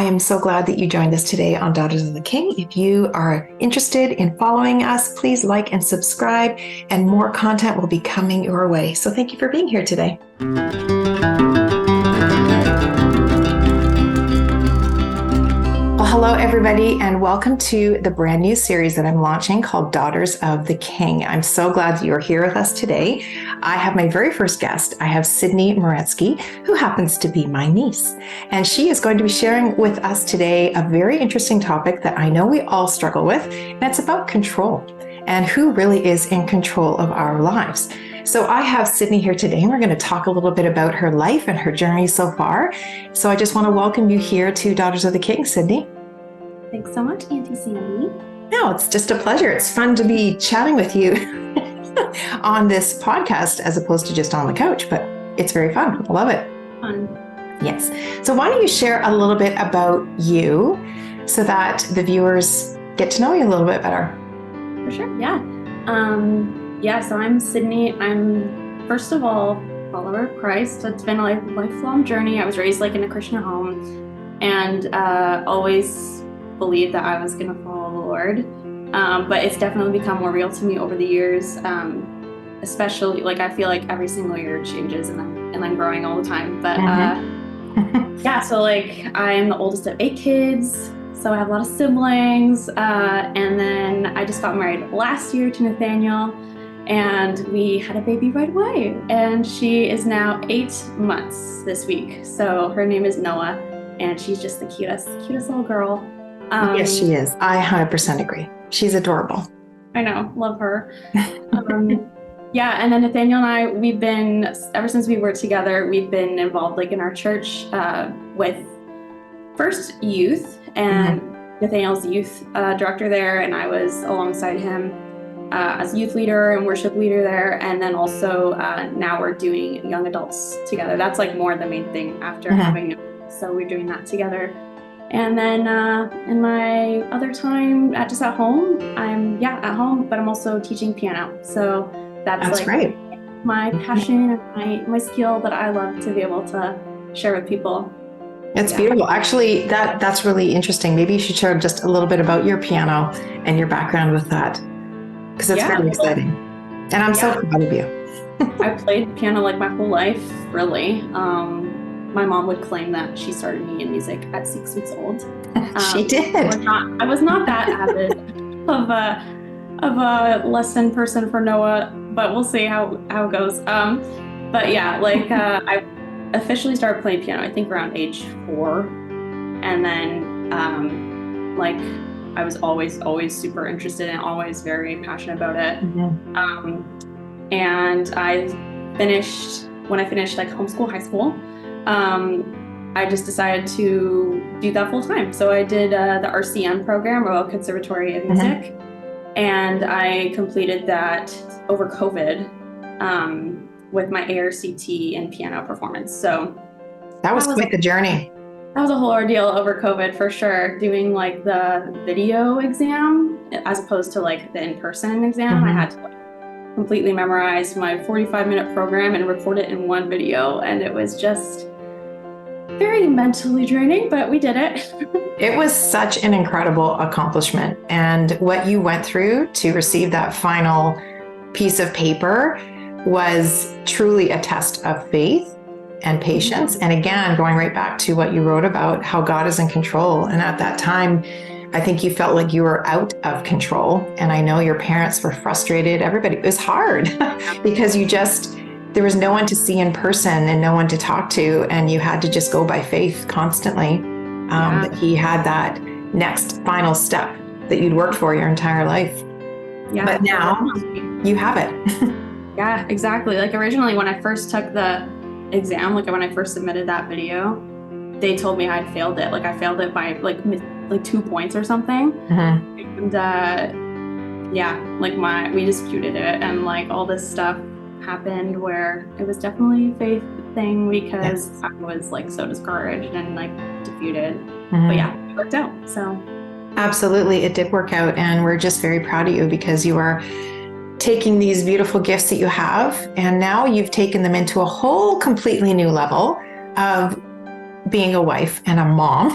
I am so glad that you joined us today on Daughters of the King. If you are interested in following us, please like and subscribe, and more content will be coming your way. So thank you for being here today. Well, hello, everybody, and welcome to the brand new series that I'm launching called Daughters of the King. I'm so glad that you're here with us today. I have my very first guest. I have Sydney Moretsky, who happens to be my niece, and she is going to be sharing with us today a very interesting topic that I know we all struggle with, and it's about control and who really is in control of our lives. So I have Sydney here today, and we're going to talk a little bit about her life and her journey so far. So I just want to welcome you here to Daughters of the King, Sydney. Thanks so much, Auntie Sandy. No, it's just a pleasure. It's fun to be chatting with you on this podcast as opposed to just on the couch, but it's very fun. I love it. Fun. Yes. So why don't you share a little bit about you so that the viewers get to know you a little bit better? For sure, yeah. So I'm Sydney. I'm, first of all, a follower of Christ. It's been a lifelong journey. I was raised in a Christian home and always believed that I was going to follow the Lord. But it's definitely become more real to me over the years. Especially, I feel like every single year it changes and I'm growing all the time. But so I'm the oldest of 8 kids. So I have a lot of siblings. And then I just got married last year to Nathaniel. And we had a baby right away. And she is now 8 months this week. So her name is Noah. And she's just the cutest little girl. Yes, she is. I 100% agree. She's adorable. I know. Love her. And then Nathaniel and I, we've been, ever since we were together, we've been involved in our church with first youth. And Nathaniel's youth director there. And I was alongside him as youth leader and worship leader there. And then also now we're doing young adults together. That's more the main thing after having, so we're doing that together. And then in my other time just at home, I'm at home, but I'm also teaching piano. So that's great. My passion and my skill that I love to be able to share with people. It's beautiful. Actually, that's really interesting. Maybe you should share just a little bit about your piano and your background with that, because it's very exciting. And I'm so proud of you. I played piano my whole life, really. My mom would claim that she started me in music at 6 weeks old. She did. I was not that avid of a lesson person for Noah, but we'll see how it goes. I officially started playing piano, I think around age 4. And then I was always super interested and always very passionate about it. And when I finished homeschool high school, I just decided to do that full time. So I did the RCM program, Royal Conservatory of Music, and I completed that over COVID with my ARCT in piano performance. So that was quite the journey. That was a whole ordeal over COVID for sure, doing the video exam as opposed to the in-person exam. I had to completely memorize my 45-minute program and record it in one video, and it was just very mentally draining, but we did it. It was such an incredible accomplishment, and what you went through to receive that final piece of paper was truly a test of faith and patience. And again, going right back to what you wrote about how God is in control. And at that time, I think you felt like you were out of control. And I know your parents were frustrated. Everybody, it was hard because there was no one to see in person and no one to talk to. And you had to just go by faith constantly. That he had that next final step that you'd worked for your entire life. Yeah. But now you have it. Yeah, exactly. Originally when I first took the exam, when I first submitted that video, they told me I'd failed it. I failed it by 2 points or something. And we disputed it, and all this stuff happened where it was definitely a faith thing because I was so discouraged and defeated. But it worked out. So absolutely, it did work out, and we're just very proud of you because you are taking these beautiful gifts that you have, and now you've taken them into a whole completely new level of being a wife and a mom.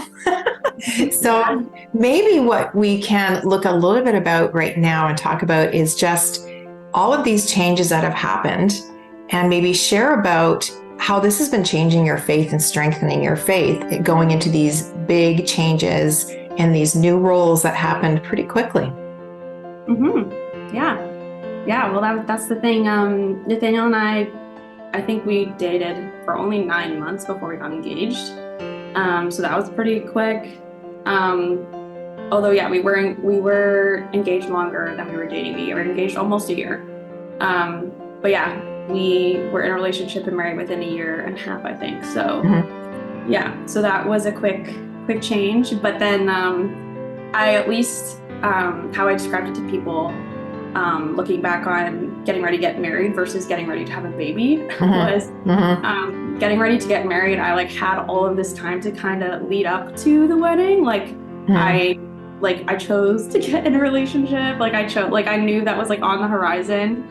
So maybe what we can look a little bit about right now and talk about is just all of these changes that have happened, and maybe share about how this has been changing your faith and strengthening your faith, going into these big changes and these new roles that happened pretty quickly. Yeah. Well, that's the thing. Nathaniel and I think we dated for only 9 months before we got engaged. So that was pretty quick. Although, yeah, we were engaged longer than we were dating. We were engaged almost a year. But yeah, we were in a relationship and married within a year and a half, I think. So yeah, so that was a quick change. But then I at least, how I described it to people, looking back on getting ready to get married versus getting ready to have a baby, was getting ready to get married. I had all of this time to kind of lead up to the wedding. I chose to get in a relationship. I knew that was on the horizon.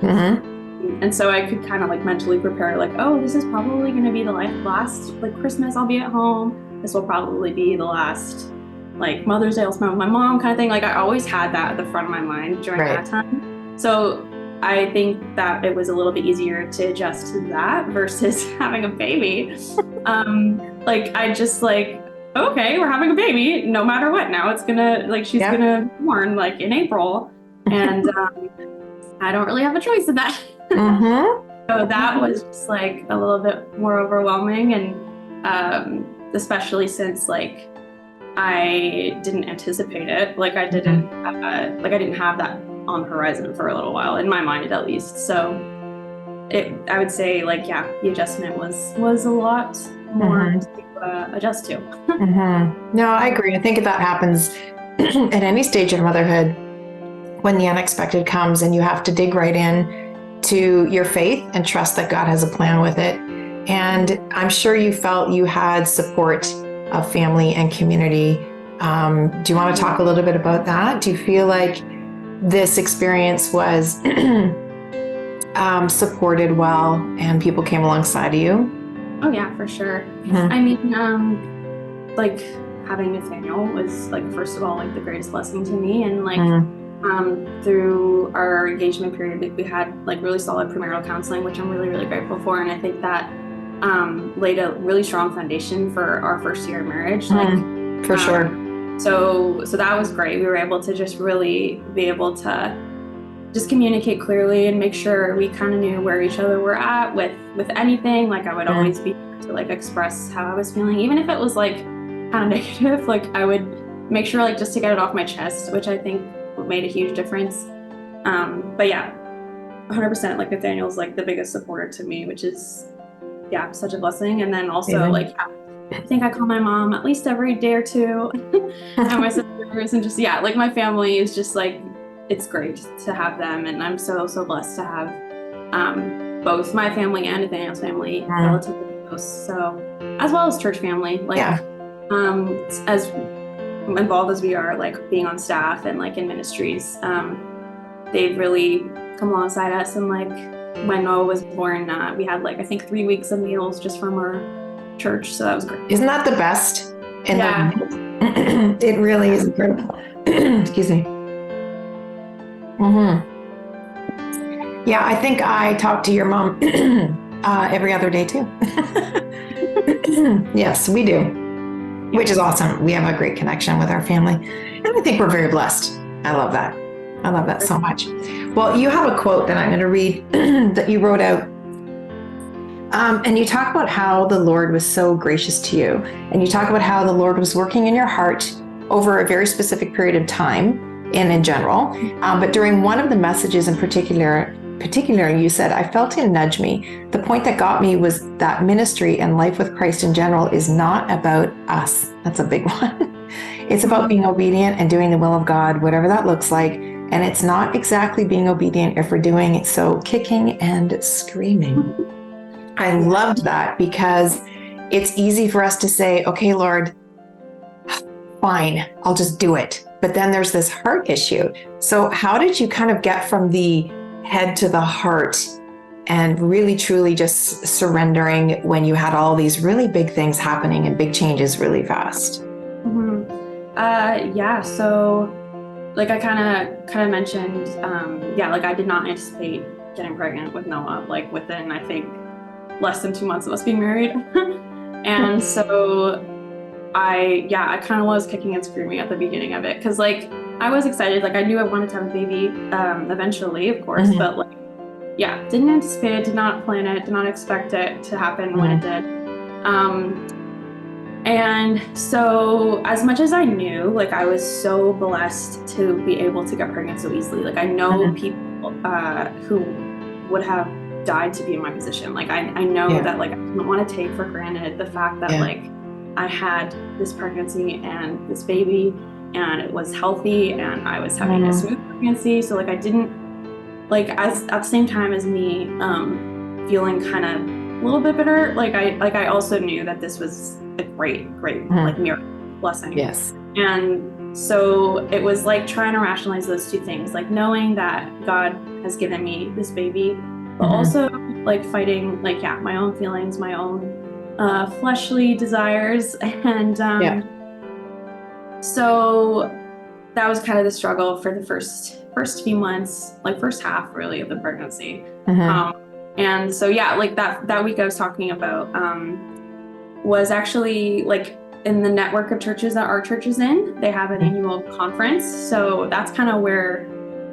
And so I could kind of mentally prepare, oh, this is probably going to be the last Christmas I'll be at home. This will probably be the last Mother's Day I'll spend with my mom, kind of thing. I always had that at the front of my mind during that time. So I think that it was a little bit easier to adjust to that versus having a baby. I just okay, we're having a baby no matter what. Now it's gonna she's gonna be born in April, and I don't really have a choice in that. So that was just a little bit more overwhelming, and especially since I didn't anticipate it. I didn't have that on the horizon for a little while, in my mind at least. So I would say the adjustment was a lot more to adjust to. No, I agree. I think that happens at any stage of motherhood, when the unexpected comes and you have to dig right in to your faith and trust that God has a plan with it. And I'm sure you felt you had support of family and community. Do you want to talk a little bit about that? Do you feel like this experience was supported well and people came alongside of you? Oh yeah, for sure. I mean, having Nathaniel was first of all the greatest blessing to me, and through our engagement period we had really solid premarital counseling, which I'm really, really grateful for, and I think that laid a really strong foundation for our first year of marriage. For sure. So that was great. We were able to just really be able to just communicate clearly and make sure we kind of knew where each other were at with anything. I would always be able to express how I was feeling, even if it was kind of negative. I would make sure just to get it off my chest, which I think made a huge difference. But yeah, 100%. Nathaniel's the biggest supporter to me, which is such a blessing. And then also I think I call my mom at least every day or two, and my sisters, and just my family is just it's great to have them, and I'm so blessed to have both my family and Nathaniel's family relatively close. So as well as church family, as involved as we are, being on staff and in ministries, they've really come alongside us. And when Noah was born, we had I think 3 weeks of meals just from our church, so that was great. Isn't that the best? It really is incredible. Excuse me. Yeah, I think I talk to your mom every other day too. Yes, we do, which is awesome. We have a great connection with our family, and I think we're very blessed. I love that. I love that so much. Well, you have a quote that I'm going to read that you wrote out. And you talk about how the Lord was so gracious to you. And you talk about how the Lord was working in your heart over a very specific period of time and in general. But during one of the messages in particular, you said, I felt him nudge me. The point that got me was that ministry and life with Christ in general is not about us. That's a big one. It's about being obedient and doing the will of God, whatever that looks like. And it's not exactly being obedient if we're doing it so kicking and screaming. I loved that, because it's easy for us to say, okay, Lord, fine, I'll just do it. But then there's this heart issue. So how did you kind of get from the head to the heart and really truly just surrendering when you had all these really big things happening and big changes really fast? Yeah, so like I kind of mentioned, yeah, like I did not anticipate getting pregnant with Noah, like within, I think, less than 2 months of us being married. And so I kind of was kicking and screaming at the beginning of it, because like I was excited, like I knew I wanted to have a baby eventually, of course, but like, yeah, didn't anticipate it, did not plan it, did not expect it to happen when it did. And so as much as I knew, like I was so blessed to be able to get pregnant so easily. Like I know people who would have died to be in my position. Like I know that like I didn't want to take for granted the fact that like I had this pregnancy and this baby, and it was healthy, and I was having a smooth pregnancy. So like I didn't, like as at the same time as me feeling kind of a little bit bitter, like I also knew that this was a great like miracle blessing. Yes. And so it was like trying to rationalize those two things, like knowing that God has given me this baby, but also like fighting like my own feelings, my own fleshly desires. And so that was kind of the struggle for the first few months, like first half really of the pregnancy. And so like that week I was talking about was actually like in the network of churches that our church is in. They have an annual conference, so that's kind of where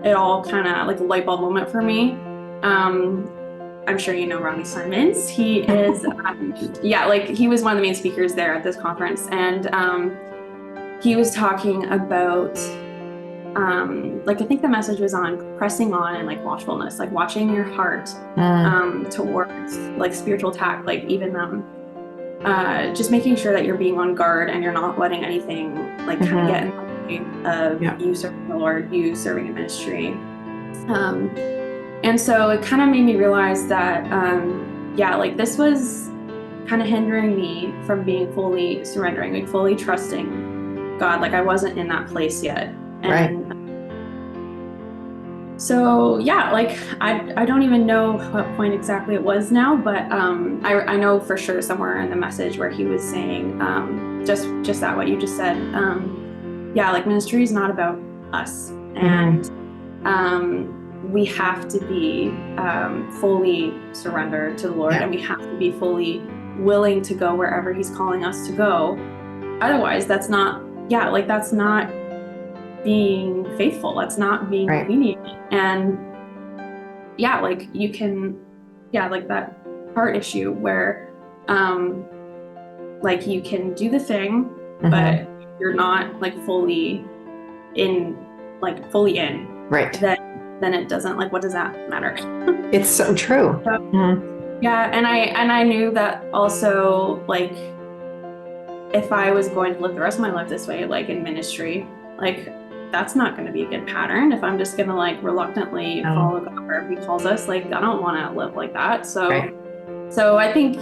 it all kind of like a light bulb moment for me. I'm sure you know Ronnie Simons. He is like he was one of the main speakers there at this conference, and he was talking about like I think the message was on pressing on and like watchfulness, like watching your heart towards like spiritual attack, like even just making sure that you're being on guard and you're not letting anything like kind of get in the way of you serving the Lord, you serving in ministry. And so it kind of made me realize that like this was kind of hindering me from being fully surrendering, like fully trusting God. Like I wasn't in that place yet. And so like I don't even know what point exactly it was now, but I know for sure somewhere in the message where he was saying just that what you just said, like ministry is not about us, and we have to be fully surrendered to the Lord, and we have to be fully willing to go wherever he's calling us to go. Otherwise that's not that's not being faithful, that's not being obedient. And like you can like that heart issue where like you can do the thing but you're not like fully in, then it doesn't, like what does that matter? It's so true. So, and I knew that also, like if I was going to live the rest of my life this way, like in ministry, like that's not going to be a good pattern. If I'm just going to like reluctantly follow God wherever he calls us, like I don't want to live like that. So so I think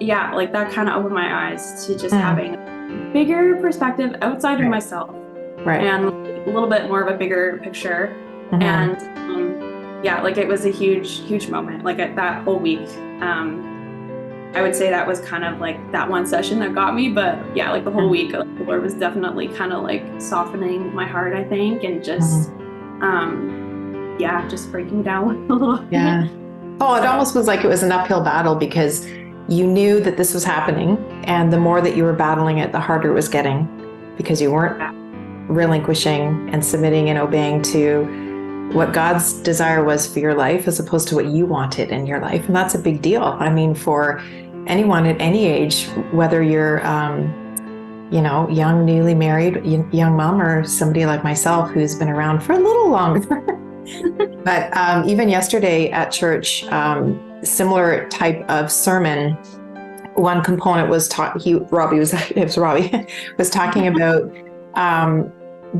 like that kind of opened my eyes to just having a bigger perspective outside of myself, and a little bit more of a bigger picture. And like it was a huge moment, like at that whole week. I would say that was kind of like that one session that got me, but like the whole week, like, the Lord was definitely kind of like softening my heart, I think, and just just breaking down a little bit. It almost was like it was an uphill battle, because you knew that this was happening, and the more that you were battling it, the harder it was getting, because you weren't relinquishing and submitting and obeying to what God's desire was for your life, as opposed to what you wanted in your life. And that's a big deal. I mean, for anyone at any age, whether you're, young, newly married, young mom, or somebody like myself who's been around for a little longer. But even yesterday at church, similar type of sermon, one component was Robbie was talking about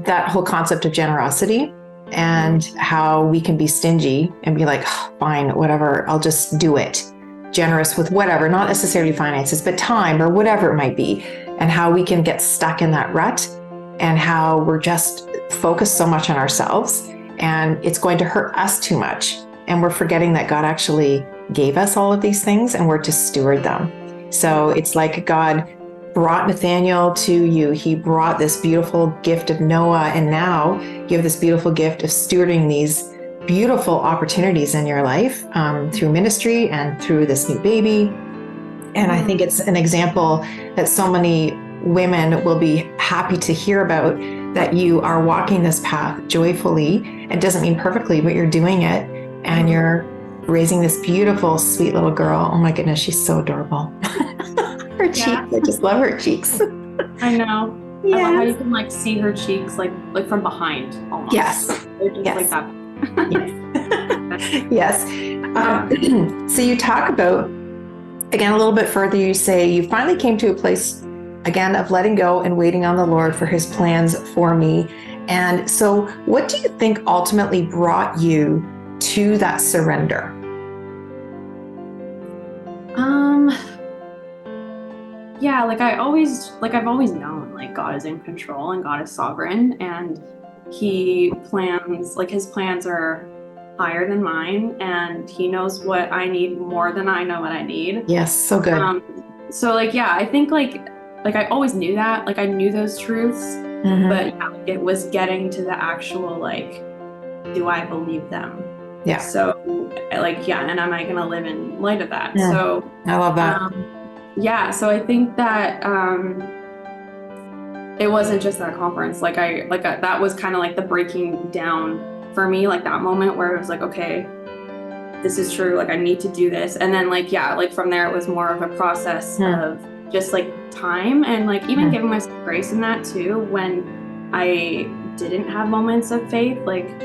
that whole concept of generosity, and how we can be stingy and be like, fine, whatever, I'll just do it. Generous with whatever, not necessarily finances, but time or whatever it might be. And how we can get stuck in that rut, and how we're just focused so much on ourselves, and it's going to hurt us too much. And we're forgetting that God actually gave us all of these things, and we're to steward them. So it's like God brought Nathaniel to you. He brought this beautiful gift of Noah, and now you have this beautiful gift of stewarding these beautiful opportunities in your life through ministry and through this new baby. And I think it's an example that so many women will be happy to hear about, that you are walking this path joyfully. It doesn't mean perfectly, but you're doing it, and you're raising this beautiful, sweet little girl. Oh my goodness, she's so adorable. Her cheeks, I just love her cheeks. I know. Yeah. I love how you can like see her cheeks like from behind almost. Yes. They're just like that. Yes. So you talk about, again, a little bit further, you say you finally came to a place again of letting go and waiting on the Lord for his plans for me. And so what do you think ultimately brought you to that surrender? Yeah, I've always known like God is in control and God is sovereign, and he plans, like his plans are higher than mine, and he knows what I need more than I know what I need. Yes, so good. I think I always knew that, like I knew those truths, but yeah, it was getting to the actual like, do I believe them? Yeah. So and am I going to live in light of that? Yeah. So I love that. So I think that it wasn't just that conference. That was kind of like the breaking down for me, like that moment where it was like, okay, this is true. Like I need to do this. And then from there, it was more of a process of just like time and like even giving myself grace in that too. When I didn't have moments of faith, like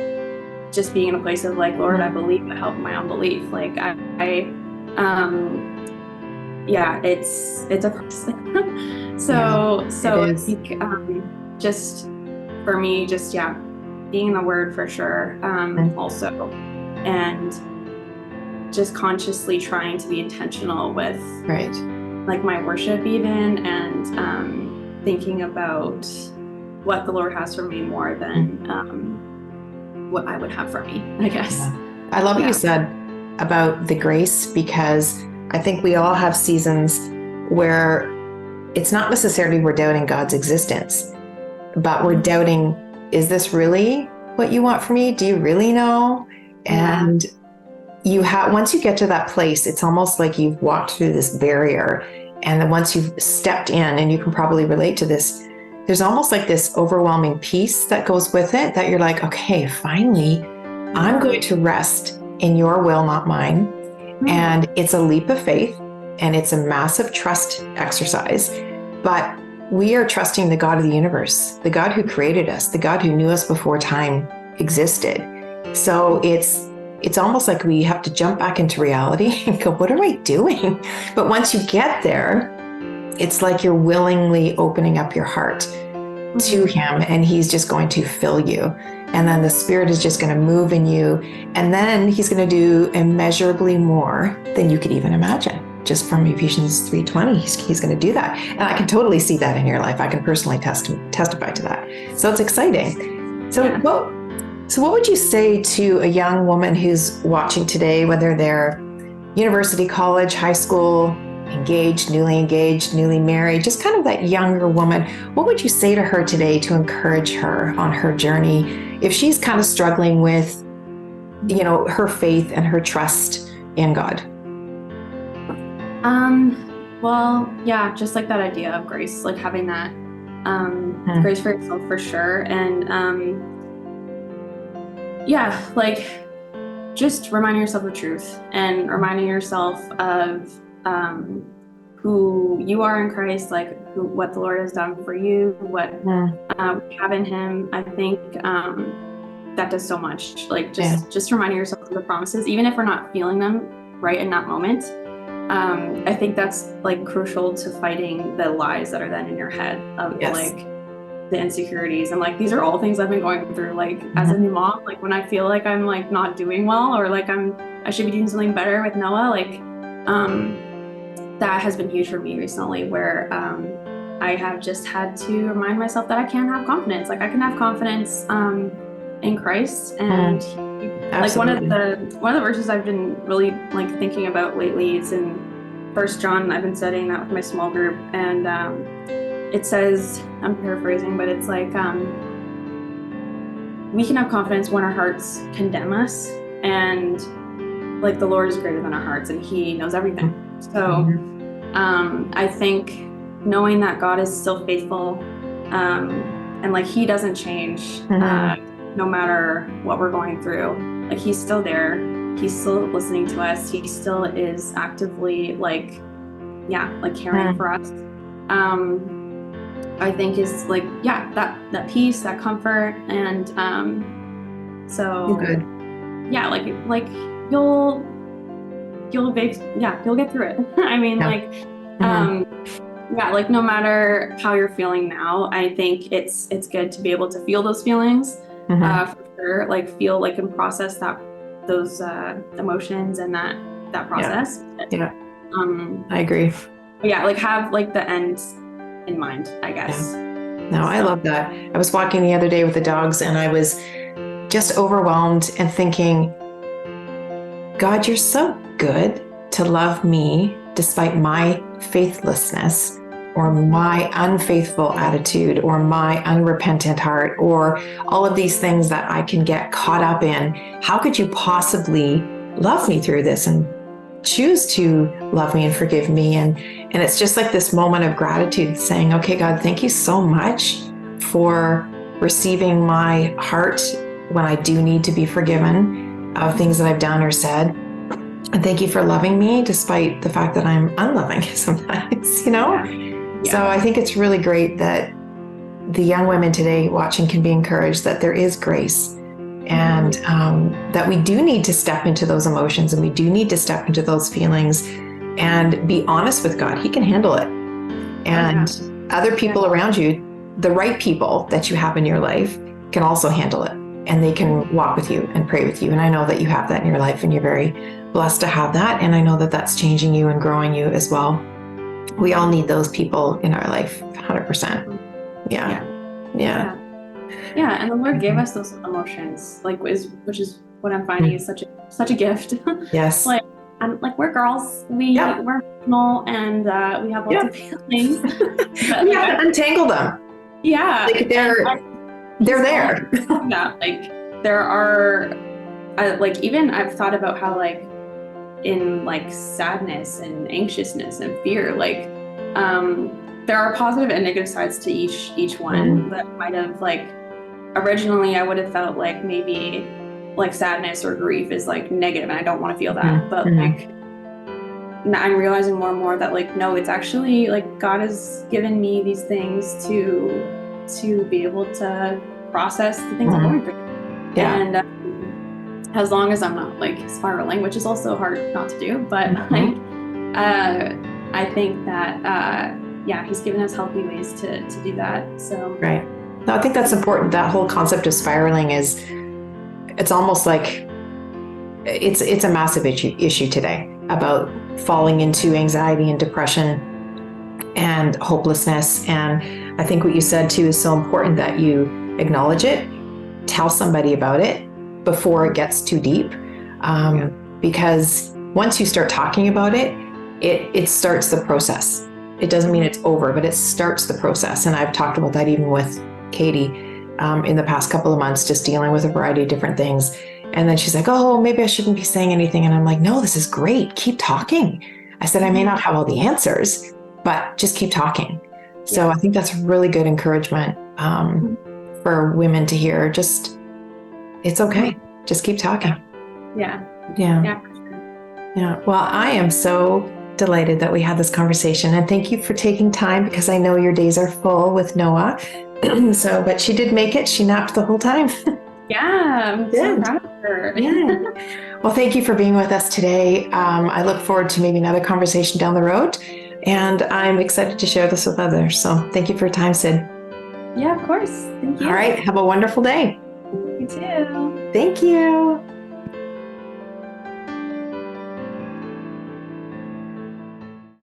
just being in a place of like, Lord, I believe, but help my unbelief. Like it's a process. So I think just for me, being in the Word for sure, also, and just consciously trying to be intentional with like my worship even, and thinking about what the Lord has for me more than what I would have for me, I guess. I love what you said about the grace, because I think we all have seasons where it's not necessarily we're doubting God's existence, but we're doubting, is this really what you want for me? Do you really know? And once you get to that place, it's almost like you've walked through this barrier. And then once you've stepped in, and you can probably relate to this, there's almost like this overwhelming peace that goes with it, that you're like, okay, finally, I'm going to rest in your will, not mine. And it's a leap of faith, and it's a massive trust exercise, but we are trusting the God of the universe, the God who created us, the God who knew us before time existed. So it's almost like we have to jump back into reality and go, what am I doing? But once you get there, it's like you're willingly opening up your heart to him, and he's just going to fill you. And then the Spirit is just going to move in you. And then he's going to do immeasurably more than you could even imagine. Just from Ephesians 3:20, he's going to do that. And I can totally see that in your life. I can personally testify to that. So it's exciting. So what would you say to a young woman who's watching today, whether they're university, college, high school, engaged, newly married, just kind of that younger woman? What would you say to her today to encourage her on her journey, if she's kind of struggling with, her faith and her trust in God? Just like that idea of grace, like having that grace for yourself for sure. And just reminding yourself of truth, and reminding yourself of who you are in Christ, like what the Lord has done for you, what we have in him. I think that does so much. Like just reminding yourself of the promises, even if we're not feeling them right in that moment. I think that's like crucial to fighting the lies that are then in your head of like the insecurities. And like, these are all things I've been going through, like as a new mom, like when I feel like I'm like not doing well, or like I should be doing something better with Noah, like that has been huge for me recently, where I have just had to remind myself that I can have confidence. Like I can have confidence in Christ. And like one of the verses I've been really like thinking about lately is in First John, I've been studying that with my small group, and it says, I'm paraphrasing, but it's like, we can have confidence when our hearts condemn us, and like the Lord is greater than our hearts and he knows everything. So I think knowing that God is still faithful, and like he doesn't change no matter what we're going through. Like he's still there, he's still listening to us, he still is actively like caring for us. I think is like that peace, that comfort, and so good. Yeah, like you'll get through it. I mean, like no matter how you're feeling now, I think it's good to be able to feel those feelings, for sure. Like feel like and process those emotions and that process. Yeah. I agree. Yeah, like have like the end in mind, I guess. No, I love that. I was walking the other day with the dogs and I was just overwhelmed and thinking, God, you're so good to love me despite my faithlessness or my unfaithful attitude or my unrepentant heart or all of these things that I can get caught up in. How could you possibly love me through this and choose to love me and forgive me? And it's just like this moment of gratitude saying, okay, God, thank you so much for receiving my heart when I do need to be forgiven of things that I've done or said. And thank you for loving me despite the fact that I'm unloving sometimes, you know? Yeah. So I think it's really great that the young women today watching can be encouraged that there is grace and that we do need to step into those emotions and we do need to step into those feelings and be honest with God. He can handle it. And other people around you, the right people that you have in your life, can also handle it. And they can walk with you and pray with you. And I know that you have that in your life and you're very blessed to have that. And I know that that's changing you and growing you as well. We all need those people in our life, 100%. Yeah. And the Lord gave us those emotions, like which is what I'm finding is such a gift. Yes. Like we're girls, we're emotional, and we have lots of feelings. But, we have to untangle them. Yeah. Like they're there. Yeah, like there are, like even I've thought about how like in like sadness and anxiousness and fear, like there are positive and negative sides to each one that might have like originally I would have felt like maybe like sadness or grief is like negative and I don't want to feel that, but like I'm realizing more and more that like no, it's actually like God has given me these things to be able to process the things I'm going through. And as long as I'm not like spiraling, which is also hard not to do, but like I think that he's given us healthy ways to do that. So right. No, I think that's important. That whole concept of spiraling it's almost like it's a massive issue today about falling into anxiety and depression and hopelessness. And I think what you said too is so important, that you acknowledge it, tell somebody about it before it gets too deep. Because once you start talking about it, it starts the process. It doesn't mean it's over, but it starts the process. And I've talked about that even with Katie in the past couple of months, just dealing with a variety of different things. And then she's like, oh, maybe I shouldn't be saying anything. And I'm like, no, this is great. Keep talking. I said, I may not have all the answers, but just keep talking. So I think that's really good encouragement for women to hear. Just, it's okay. Just keep talking. Yeah. Well, I am so delighted that we had this conversation, and thank you for taking time, because I know your days are full with Noah. But she did make it. She napped the whole time. Yeah, I'm so proud of her. Well, thank you for being with us today. I look forward to maybe another conversation down the road, and I'm excited to share this with others. So thank you for your time, Sid. Yeah, of course. Thank you. All right. Have a wonderful day. You too. Thank you.